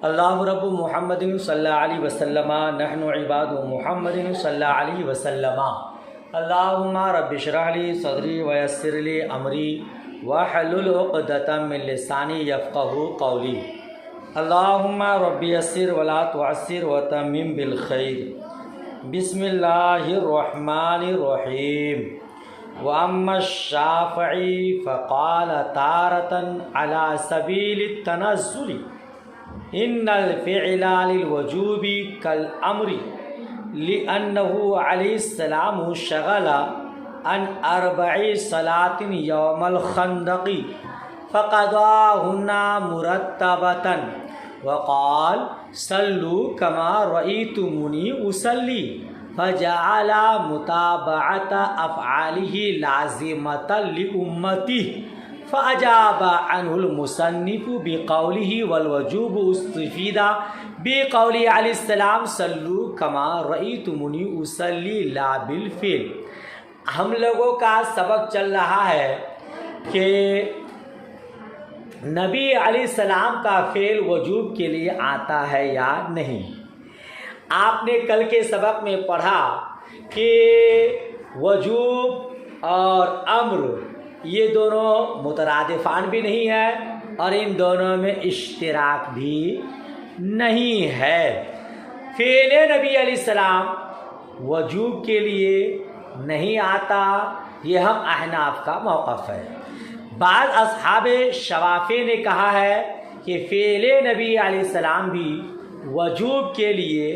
اللہ رب محمد صلی اللہ علیہ وسلم نحن عباد محمد صلی اللہ علیہ وسلم اللہم رب اشرح لی صدری ویسر لی امری واحلل عقدۃ من لسانی یفقہوا قولی اللہم رب یسر ولا تعسر وتمم بالخیر بسم اللہ الرحمن الرحیم واما الشافعی فقال تارة على سبیل التنزل ان الفعل للوجوب كالامر لانه علیہ السلام شغل عن 4 صلاة یوم الخندق فقضاهن مرتبة وقال صلوا كما رأيتموني أصلي فجعل متابعة أفعاله لازمة لأمته فأجاب عنه المصنف بقوله والوجوب استفيد بقوله عليه السلام صلوا كما رأيتموني أصلي لا بالفعل۔ ہم لوگوں کا سبق چل رہا ہے کہ نبی علیہ السلام کا فعل وجوب کے لیے آتا ہے یا نہیں۔ آپ نے کل کے سبق میں پڑھا کہ وجوب اور امر یہ دونوں مترادفان بھی نہیں ہے اور ان دونوں میں اشتراک بھی نہیں ہے۔ فعل نبی علیہ السلام وجوب کے لیے نہیں آتا، یہ ہم احناف کا موقف ہے۔ بعض اصحاب شوافی نے کہا ہے کہ فعل نبی علیہ السلام بھی وجوب کے لیے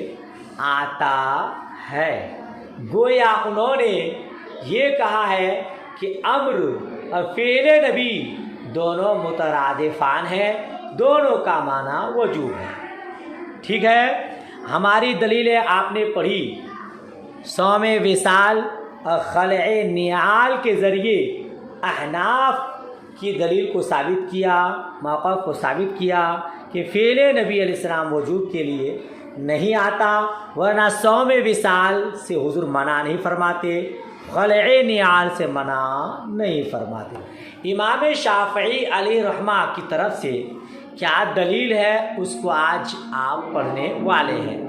آتا ہے، گویا انہوں نے یہ کہا ہے کہ امر اور فعل نبی دونوں مترادفان ہیں، دونوں کا معنی وجوب ہے۔ ٹھیک ہے، ہماری دلیلیں آپ نے پڑھی، صوم وصال اور خلع نعال کے ذریعے احناف کی دلیل کو ثابت کیا، موقف کو ثابت کیا کہ فعل نبی علیہ السلام وجوب کے لیے نہیں آتا، ورنہ صوم وصال سے حضور منع نہیں فرماتے، خلع نعال سے منع نہیں فرماتے۔ امام شافعی علیہ رحمہ کی طرف سے کیا دلیل ہے اس کو آج آپ پڑھنے والے ہیں۔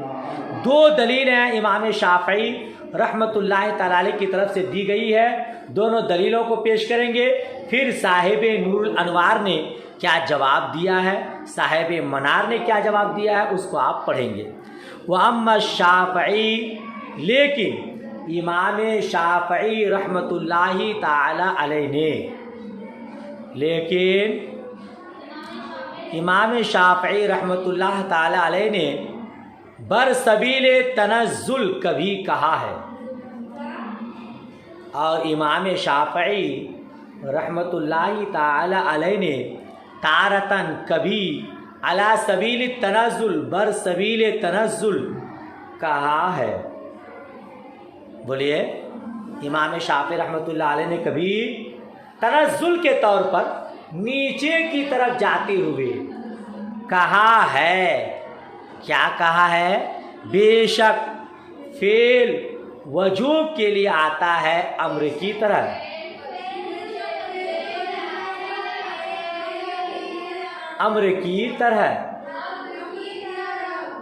2 دلیلیں امام شافعی رحمۃ اللہ تعالی علیہ کی طرف سے دی گئی ہے، دونوں دلیلوں کو پیش کریں گے، پھر صاحب نور الانوار نے کیا جواب دیا ہے، صاحب منار نے کیا جواب دیا ہے، اس کو آپ پڑھیں گے۔ وَأَمَّا الشَّافعی، لیکن امام شافعی رحمۃ اللہ تعالی علیہ نے، لیکن امام شافعی رحمۃ اللہ تعالی علیہ نے برسبیل تنزل کبھی کہا ہے، اور امام شافعی رحمۃ اللہ تعالی علیہ نے تارتن کبھی علی سبیل تنزل برسبیل تنزل کہا ہے۔ بولیے، امام شافعی رحمۃ اللہ علیہ نے کبھی تنزل کے طور پر نیچے کی طرف جاتے ہوئے کہا ہے، کیا کہا ہے؟ بے شک فعل وجوب کے لیے آتا ہے امر کی طرح۔ امر کی طرح،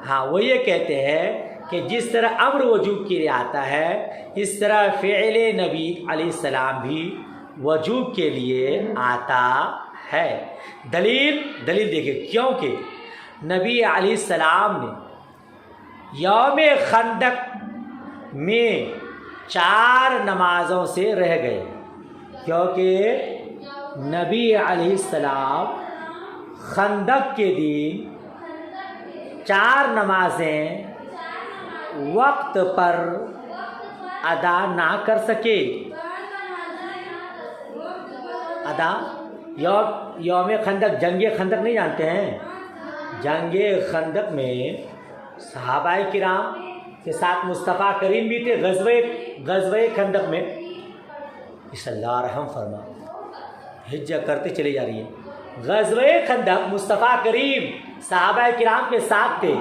ہاں، وہ یہ کہتے ہیں کہ جس طرح امر وجوب کے لیے آتا ہے اس طرح فعل نبی علیہ السلام بھی وجوب کے لیے آتا ہے۔ دلیل دیکھیں، کیونکہ نبی علیہ السلام نے یوم خندق میں 4 نمازوں سے رہ گئے، کیونکہ نبی علیہ السلام خندق کے دن 4 نمازیں وقت پر ادا نہ کر سکے۔ یوم خندق، جنگ خندق نہیں جانتے ہیں؟ جنگ خندق میں صحابہ کرام کے ساتھ مصطفیٰ کریم بھی تھے۔ غزوہ خندق میں اس اللہ رحم فرما، ہجرت کرتے چلے جا رہی ہے۔ غزوہ خندق مصطفیٰ کریم صحابہ کرام کے ساتھ تھے۔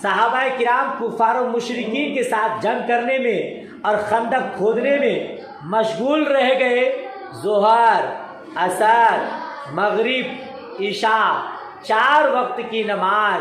صحابہ کرام کفار و مشرکین کے ساتھ جنگ کرنے میں اور خندق کھودنے میں مشغول رہ گئے۔ ظہر، عصر، مغرب، عشاء 4 وقت کی نماز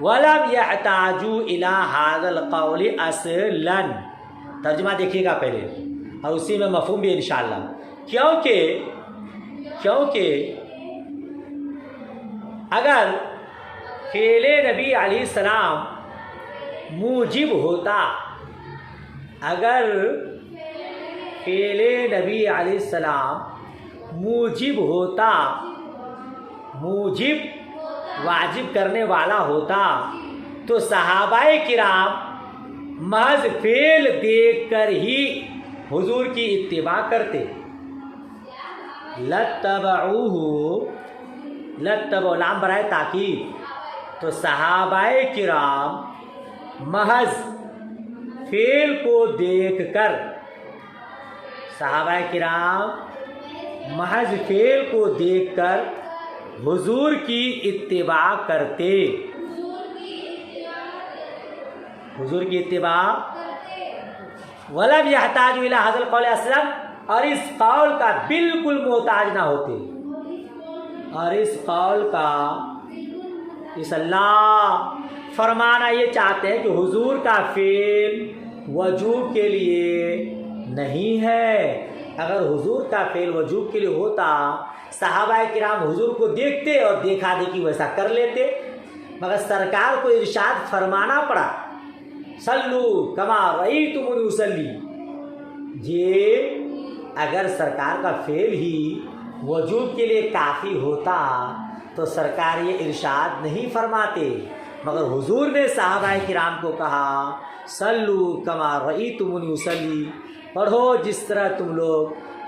ولم يحتاجوا الى هذا القول اصلا. ترجمہ دیکھیے گا پہلے اور اسی میں مفہوم بھی انشاءاللہ. کیونکہ اگر فعل نبی علیہ السلام موجب ہوتا، اگر فعل نبی علیہ السلام موجب ہوتا، موجب واجب کرنے والا ہوتا، تو صحابہ کرام محض فعل دیکھ کر ہی حضور کی اتباع کرتے. لتبعوہ لام برائے تاکید، تو صحابہ کرام محض فعل کو دیکھ کر، صحابہ کرام محض فعل کو دیکھ کر حضور کی اتباع کرتے، حضور کی اتباع. ولم يحتاج الى هذا القول اصلا، اور اس قول کا بالکل محتاج نہ ہوتے، اور اس قول کا، اس اللہ فرمانا یہ چاہتے ہیں کہ حضور کا فعل وجوب کے لیے نہیں ہے. اگر حضور کا فعل وجوب کے لیے ہوتا، صحابہ کرام حضور کو دیکھتے اور دیکھا دیکھی ویسا کر لیتے، مگر سرکار کو ارشاد فرمانا پڑا صلو کما رأیتمونی اصلی. یہ اگر سرکار کا فعل ہی وجوب کے لیے کافی ہوتا تو سرکار یہ ارشاد نہیں فرماتے، مگر حضور نے صحابہ کرام کو کہا صلو کما رأیتمونی اصلی، پڑھو جس طرح تم لوگ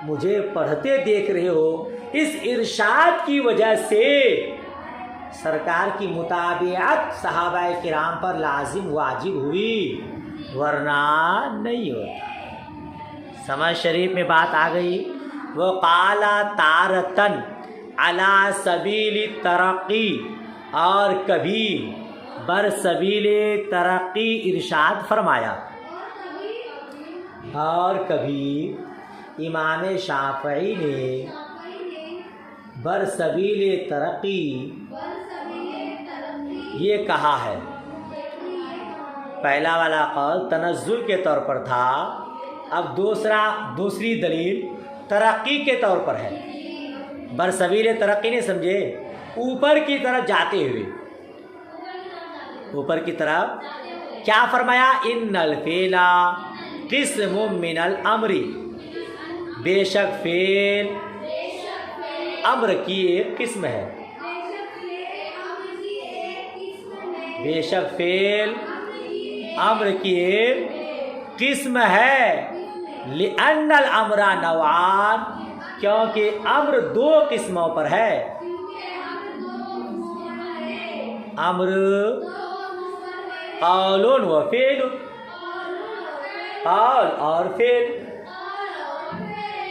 مجھے پڑھتے دیکھ رہے ہو. اس ارشاد کی وجہ سے سرکار کی مطابعت صحابہ کرام پر لازم واجب ہوئی، ورنہ نہیں ہوتا. سمجھ شریف میں بات آ گئی. وہ قالا تارتن علی سبیل ترقی، اور کبھی بر سبیل ترقی ارشاد فرمایا، اور کبھی امام شافعی نے بر سبیل ترقی یہ کہا ہے. پہلا والا قول تنزل کے طور پر تھا، اب دوسری دلیل ترقی کے طور پر ہے. بر سبیل ترقی نہیں سمجھے، اوپر کی طرف جاتے ہوئے، اوپر کی طرف. کیا فرمایا؟ ان الفعل قسم من الامر، بے شک فعل امر کی ایک قسم ہے، بے شک فعل امر کی ایک قسم ہے. لأن الامر نوعان، کیونکہ امر دو قسموں پر ہے. امر قول و فعل، قول اور فعل.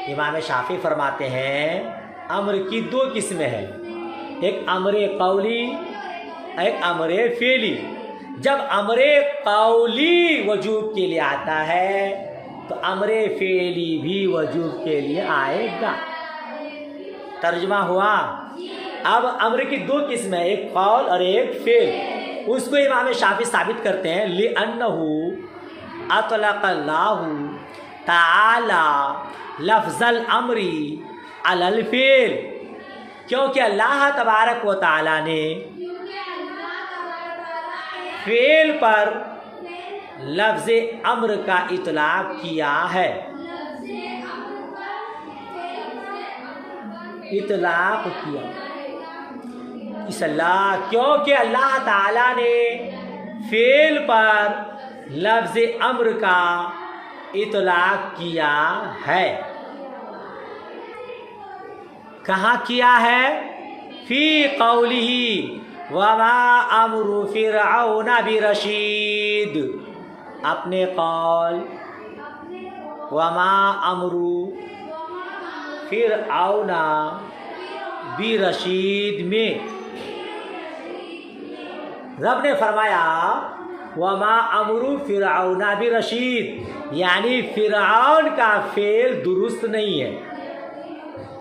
امام شافعی فرماتے ہیں امر کی دو قسمیں ہیں، ایک امر قولی، ایک امر فعلی. جب امر قولی وجوب کے لیے آتا ہے تو امر فعلی بھی وجوب کے لیے آئے گا. ترجمہ ہوا. اب امر کی دو قسمیں، ایک قول اور ایک فعل. اس کو امام شافعی ثابت کرتے ہیں لِأَنَّهُ اطلق اللہ تعالی لفظ الامر علی الفعل، کیونکہ اللہ تبارک و تعالی نے فعل پر لفظ امر کا اطلاق کیا ہے، اطلاق کیا اس اللہ، کیونکہ اللہ تعالی نے فعل پر لفظ امر کا اطلاق کیا ہے. کہاں کیا ہے؟ فی قولہ وما امر فرعون برشید، اپنے قول وما امر فرعون برشید میں رب نے فرمایا وما امر فرعون برشید، یعنی فرعون کا فعل درست نہیں ہے.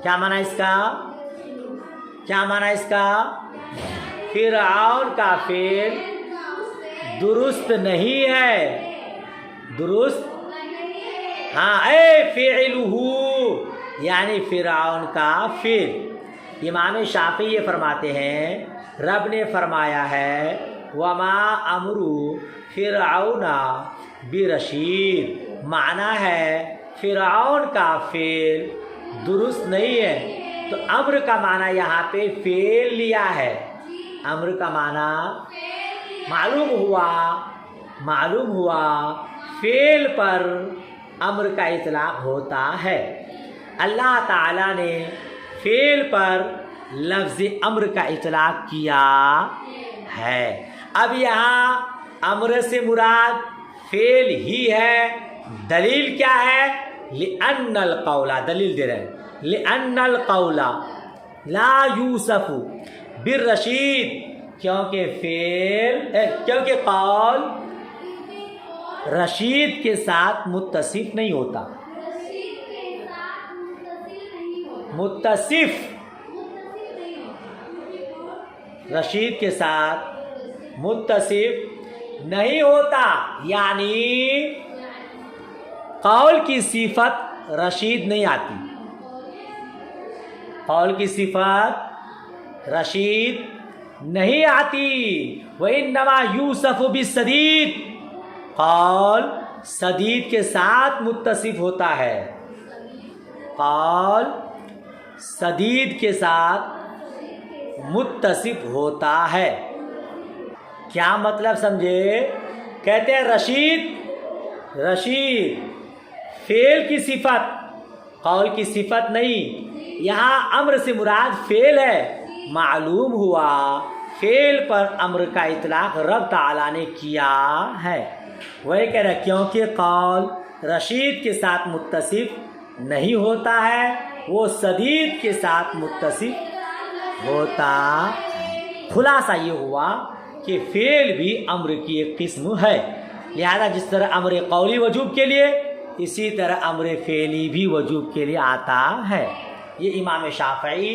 کیا معنی اس کا؟ کیا معنی اس کا؟ فرعون کا فعل درست نہیں ہے، درست ہاں اے فعلہ یعنی فرعون کا فعل۔ امام شافعی یہ فرماتے ہیں رب نے فرمایا ہے وما امر فرعون برشید، معنی ہے فرعون کا فعل درست نہیں ہے، تو امر کا معنی یہاں پہ فعل لیا ہے۔ امر کا معنی معلوم ہوا فعل پر امر کا اطلاق ہوتا ہے۔ اللہ تعالیٰ نے فعل پر لفظ امر کا اطلاق کیا ہے۔ اب یہاں امر سے مراد فعل ہی ہے، دلیل کیا ہے؟ لأن القول، دلیل دے رہے ہیں لأن القول لا یوصف بالرشید، کیونکہ قول رشید کے ساتھ متصف نہیں ہوتا، رشید کے ساتھ متصف نہیں ہوتا، یعنی قول کی صفت رشید نہیں آتی، قول کی صفت رشید نہیں آتی۔ وَإِنَّمَا يُوصَفُ بِالسَّدِيدِ، قول سدید کے ساتھ متصف ہوتا ہے، قول سدید کے ساتھ متصف ہوتا ہے۔ کیا مطلب سمجھے؟ کہتے ہیں رشید فعل کی صفت، قول کی صفت نہیں، یہاں امر سے مراد فعل ہے۔ معلوم ہوا فعل پر امر کا اطلاق رب تعالیٰ نے کیا ہے۔ وہی کہہ رہا کیونکہ قول رشید کے ساتھ متصف نہیں ہوتا ہے، وہ سدید کے ساتھ متصف ہوتا ہے۔ خلاصہ یہ ہوا کہ فعل بھی امر کی ایک قسم ہے، لہذا جس طرح امر قولی وجوب کے لیے، اسی طرح امر فعلی بھی وجوب کے لیے آتا ہے۔ یہ امام شافعی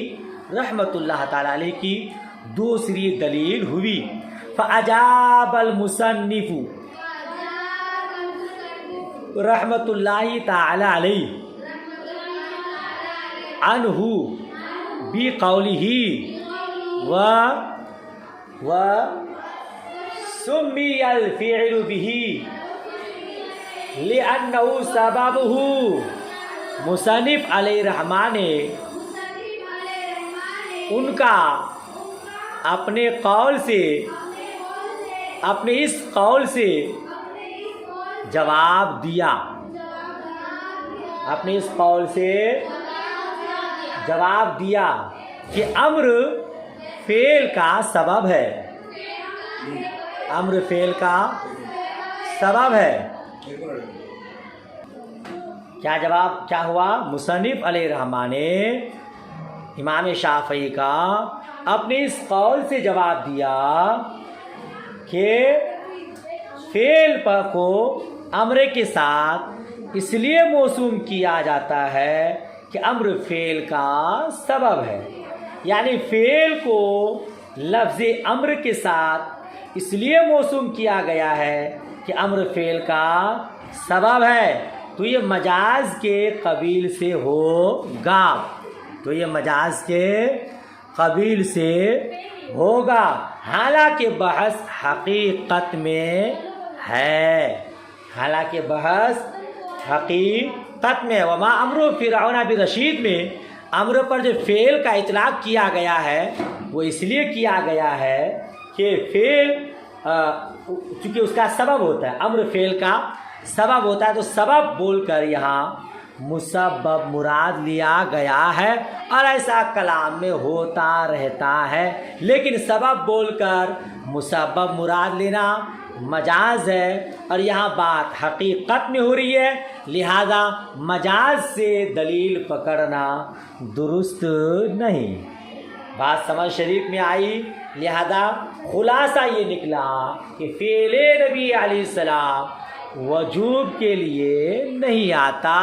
رحمۃ اللہ تعالی علیہ کی دوسری دلیل ہوئی۔ فأجاب المصنف رحمۃ اللہ تعالی علیہ عنہ بقولہ و سمی الفعل به لأنہ سببہ، مصنف علیہ الرحمٰن نے ان کا اپنے اس قول سے جواب دیا، اپنے اس قول سے جواب دیا کہ امر فعل کا سبب ہے، امر فعل کا سبب ہے۔ کیا جواب کیا ہوا؟ مصنف علیہ الرحمٰن نے امام شافعی کا اپنے اس قول سے جواب دیا کہ فعل کو امر کے ساتھ اس لیے موسوم کیا جاتا ہے کہ امر فعل کا سبب ہے، یعنی فعل کو لفظ امر کے ساتھ اس لیے موسوم کیا گیا ہے کہ امر فعل کا سبب ہے، تو یہ مجاز کے قبیل سے ہوگا، تو یہ مجاز کے قبیل سے ہوگا، حالانکہ بحث حقیقت میں ہے، حالانکہ بحث حقیقت میں۔ وما امر فرعون برشید میں امر پر جو فعل کا اطلاق کیا گیا ہے وہ اس لیے کیا گیا ہے کہ فعل چونکہ اس کا سبب ہوتا ہے، امر فعل کا سبب ہوتا ہے، تو سبب بول کر یہاں مسبب مراد لیا گیا ہے، اور ایسا کلام میں ہوتا رہتا ہے، لیکن سبب بول کر مسبب مراد لینا مجاز ہے، اور یہاں بات حقیقت میں ہو رہی ہے، لہذا مجاز سے دلیل پکڑنا درست نہیں۔ بات سمجھ شریف میں آئی، لہذا خلاصہ یہ نکلا کہ فعل نبی علیہ السلام وجوب کے لیے نہیں آتا.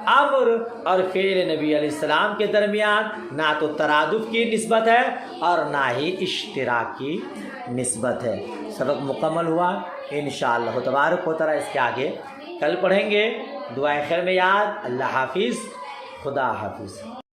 امر اور فعل نبی علیہ السلام کے درمیان نہ تو ترادف کی نسبت ہے اور نہ ہی اشتراک کی نسبت ہے. سبق مکمل ہوا. انشاءاللہ تبارک و تعالی اس کے آگے کل پڑھیں گے. دعائے خیر میں یاد. اللہ حافظ. خدا حافظ.